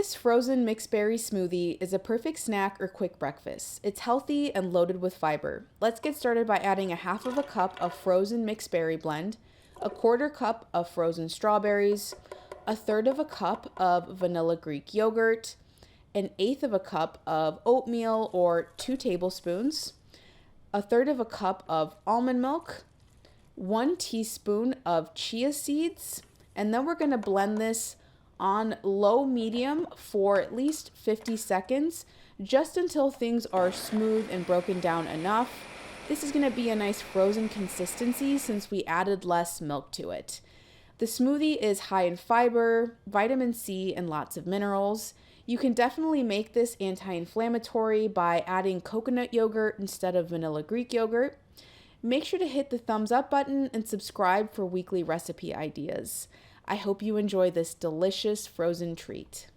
This frozen mixed berry smoothie is a perfect snack or quick breakfast. It's healthy and loaded with fiber. Let's get started by adding a half of a cup of frozen mixed berry blend, a quarter cup of frozen strawberries, a third of a cup of vanilla Greek yogurt, an eighth of a cup of oatmeal or 2 tablespoons, a third of a cup of almond milk, 1 teaspoon of chia seeds, and then we're going to blend this on low medium for at least 50 seconds, just until things are smooth and broken down enough. This is going to be a nice frozen consistency since we added less milk to it. The smoothie is high in fiber, vitamin C, and lots of minerals. You can definitely make this anti-inflammatory by adding coconut yogurt instead of vanilla Greek yogurt. Make sure to hit the thumbs up button and subscribe for weekly recipe ideas. I hope you enjoy this delicious frozen treat.